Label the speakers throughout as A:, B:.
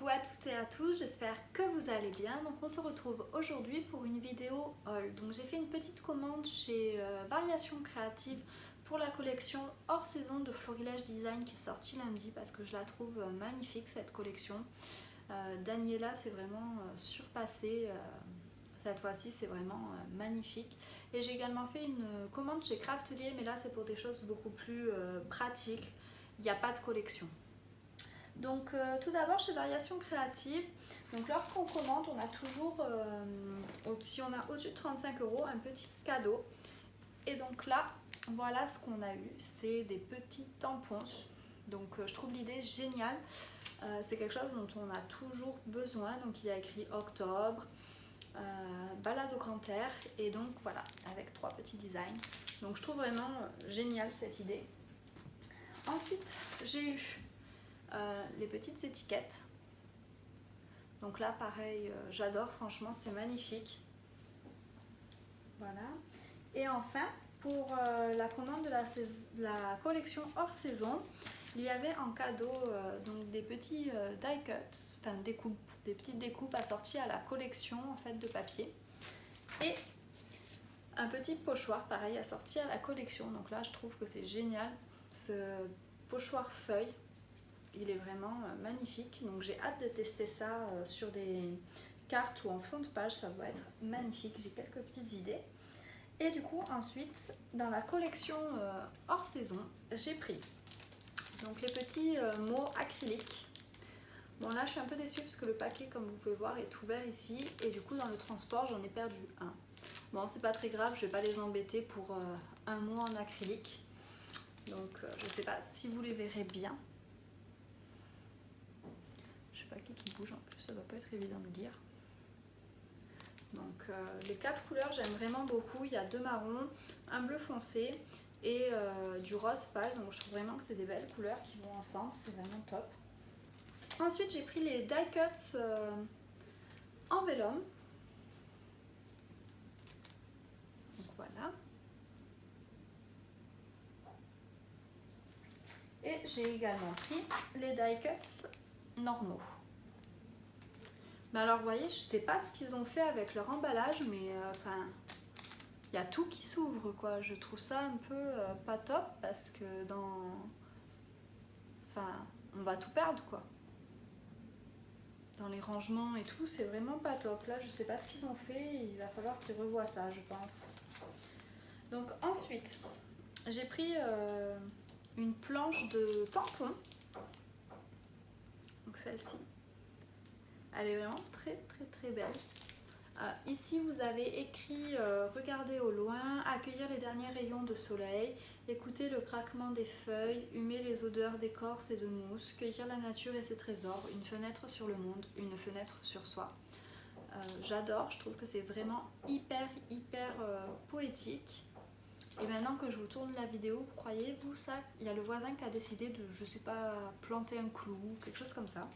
A: Coucou à toutes et à tous, j'espère que vous allez bien. Donc on se retrouve aujourd'hui pour une vidéo haul. Donc j'ai fait une petite commande chez Variations Créatives pour la collection hors saison de Florilège Design qui est sortie lundi parce que je la trouve magnifique cette collection. Daniela s'est vraiment surpassée. Cette fois-ci, c'est vraiment magnifique. Et j'ai également fait une commande chez Craftelier, mais là c'est pour des choses beaucoup plus pratiques. Il n'y a pas de collection. Donc tout d'abord chez Variations Créatives, donc lorsqu'on commande, on a toujours, si on a au-dessus de 35 €, un petit cadeau. Et donc là, voilà ce qu'on a eu, c'est des petits tampons. Donc je trouve l'idée géniale, c'est quelque chose dont on a toujours besoin. Donc il y a écrit octobre, balade au grand air, et donc voilà, avec 3 petits designs. Donc je trouve vraiment génial cette idée. Ensuite, j'ai eu les petites étiquettes. Donc là pareil, j'adore, franchement c'est magnifique. Voilà. Et enfin, pour la commande de la collection hors saison, il y avait en cadeau donc des petits die cuts, enfin découpes, des petites découpes assorties à la collection en fait de papier. Et un petit pochoir pareil assorti à la collection. Donc là je trouve que c'est génial, ce pochoir feuille. Il est vraiment magnifique, donc j'ai hâte de tester ça sur des cartes ou en fond de page, ça doit être magnifique, j'ai quelques petites idées. Et du coup ensuite, dans la collection hors saison, j'ai pris donc les petits mots acryliques. Bon là je suis un peu déçue parce que le paquet, comme vous pouvez voir, est ouvert ici, et du coup dans le transport j'en ai perdu un. Bon c'est pas très grave, je vais pas les embêter pour un mot en acrylique, donc je sais pas si vous les verrez bien. Qui bouge en plus, ça doit pas être évident de lire. Donc les 4 couleurs j'aime vraiment beaucoup, il y a 2 marrons, un bleu foncé et du rose pâle, donc je trouve vraiment que c'est des belles couleurs qui vont ensemble, c'est vraiment top. Ensuite j'ai pris les die cuts en vélum, donc voilà. Et j'ai également pris les die cuts normaux. Mais alors vous voyez, je sais pas ce qu'ils ont fait avec leur emballage, mais enfin il y a tout qui s'ouvre quoi. Je trouve ça un peu pas top parce que enfin on va tout perdre quoi. Dans les rangements et tout, c'est vraiment pas top. Là je sais pas ce qu'ils ont fait, il va falloir qu'ils revoient ça je pense. Donc ensuite j'ai pris une planche de tampons. Donc celle-ci. Elle est vraiment très belle. Ici vous avez écrit regardez au loin, accueillir les derniers rayons de soleil, écouter le craquement des feuilles, humer les odeurs d'écorce et de mousse, cueillir la nature et ses trésors, une fenêtre sur le monde, une fenêtre sur soi. J'adore, je trouve que c'est vraiment hyper poétique. Et maintenant que je vous tourne la vidéo, vous croyez-vous ça? Il y a le voisin qui a décidé de, je sais pas, planter un clou, quelque chose comme ça.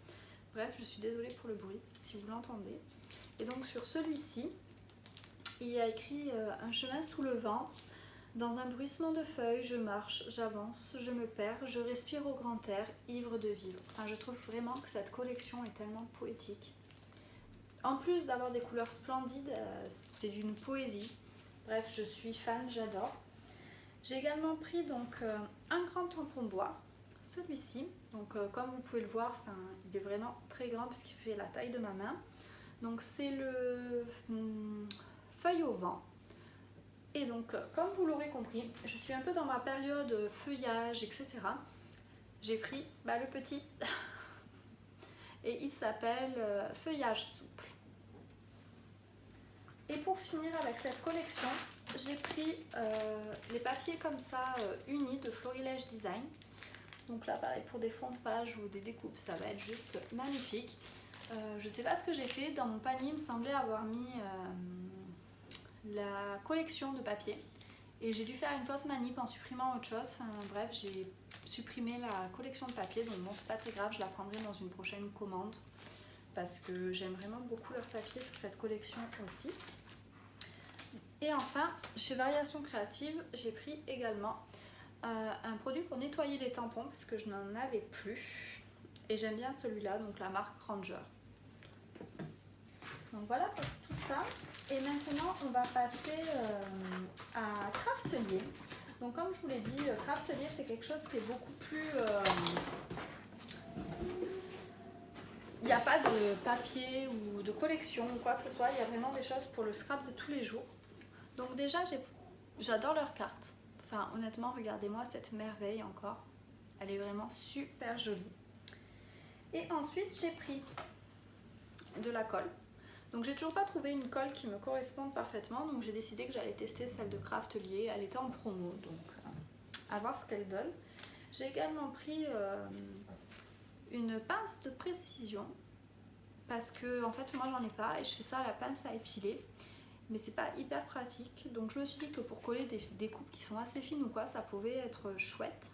A: Bref, je suis désolée pour le bruit, si vous l'entendez. Et donc sur celui-ci, il y a écrit un chemin sous le vent. Dans un bruissement de feuilles, je marche, j'avance, je me perds, je respire au grand air, ivre de vivre. Enfin, je trouve vraiment que cette collection est tellement poétique. En plus d'avoir des couleurs splendides, c'est d'une poésie. Bref, je suis fan, j'adore. J'ai également pris donc un grand tampon bois, celui-ci. Donc comme vous pouvez le voir, il est vraiment très grand puisqu'il fait la taille de ma main. Donc c'est le feuille au vent. Et donc comme vous l'aurez compris, je suis un peu dans ma période feuillage, etc. J'ai pris le petit et il s'appelle feuillage souple. Et pour finir avec cette collection, j'ai pris les papiers comme ça unis de Florilège Design. Donc là pareil, pour des fonds de page ou des découpes, ça va être juste magnifique. Je sais pas ce que j'ai fait, dans mon panier il me semblait avoir mis la collection de papier et j'ai dû faire une fausse manip en supprimant autre chose. Enfin bref, j'ai supprimé la collection de papier, donc bon c'est pas très grave, je la prendrai dans une prochaine commande parce que j'aime vraiment beaucoup leur papier sur cette collection aussi. Et enfin, chez Variations Créatives, j'ai pris également un produit pour nettoyer les tampons parce que je n'en avais plus. Et j'aime bien celui-là, donc la marque Ranger. Donc voilà pour tout ça. Et maintenant, on va passer à Craftelier. Donc comme je vous l'ai dit, Craftelier, c'est quelque chose qui est beaucoup plus... Il n'y a pas de papier ou de collection ou quoi que ce soit. Il y a vraiment des choses pour le scrap de tous les jours. Donc déjà, j'adore leurs cartes. Enfin, honnêtement, regardez-moi cette merveille encore. Elle est vraiment super jolie. Et ensuite, j'ai pris de la colle. Donc j'ai toujours pas trouvé une colle qui me corresponde parfaitement, donc j'ai décidé que j'allais tester celle de Craftelier. Elle était en promo, donc à voir ce qu'elle donne. J'ai également pris une pince de précision, parce que en fait moi j'en ai pas et je fais ça à la pince à épiler, mais c'est pas hyper pratique. Donc je me suis dit que pour coller des coupes qui sont assez fines ou quoi, ça pouvait être chouette.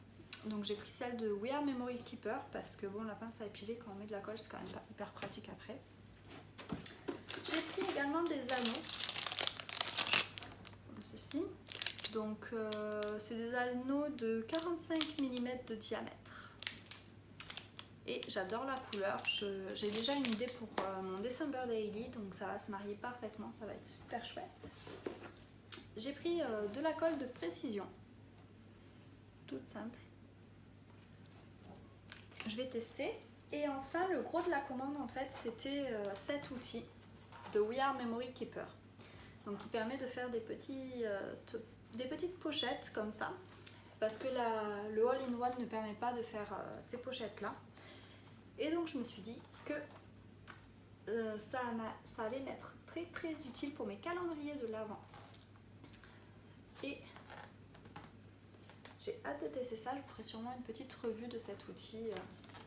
A: Donc j'ai pris celle de We Are Memory Keeper, parce que bon, la pince à épiler quand on met de la colle c'est quand même pas hyper pratique après. J'ai pris également des anneaux, comme ceci. Donc c'est des anneaux de 45 mm de diamètre. Et j'adore la couleur. J'ai déjà une idée pour mon December Daily, donc ça va se marier parfaitement, ça va être super chouette. J'ai pris de la colle de précision, toute simple. Je vais tester. Et enfin, le gros de la commande, en fait, c'était cet outil de We Are Memory Keeper, donc qui permet de faire des petites pochettes comme ça, parce que le all-in-one ne permet pas de faire ces pochettes là. Et donc je me suis dit que ça allait m'être très très utile pour mes calendriers de l'Avent. Et j'ai hâte de tester ça. Je vous ferai sûrement une petite revue de cet outil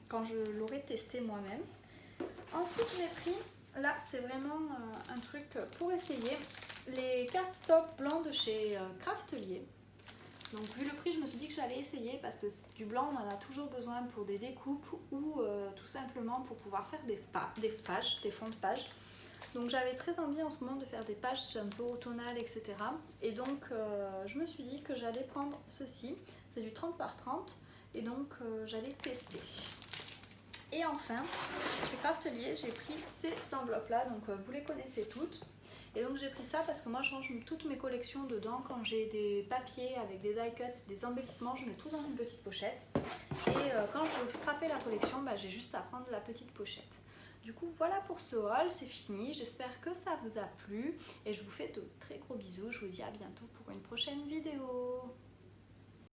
A: quand je l'aurai testé moi-même. Ensuite j'ai pris, là c'est vraiment un truc pour essayer, les cardstock blancs de chez Craftelier. Donc vu le prix, je me suis dit que j'allais essayer, parce que du blanc on en a toujours besoin pour des découpes ou tout simplement pour pouvoir faire des pages, des fonds de pages. Donc j'avais très envie en ce moment de faire des pages un peu automnales, etc. Et donc je me suis dit que j'allais prendre ceci, c'est du 30 par 30 et donc j'allais tester. Et enfin, chez Craftelier, j'ai pris ces enveloppes-là, donc vous les connaissez toutes. Et donc j'ai pris ça parce que moi je range toutes mes collections dedans. Quand j'ai des papiers avec des die cuts, des embellissements, je mets tout dans une petite pochette. Et quand je veux scraper la collection, j'ai juste à prendre la petite pochette. Du coup voilà pour ce haul, c'est fini. J'espère que ça vous a plu et je vous fais de très gros bisous. Je vous dis à bientôt pour une prochaine vidéo.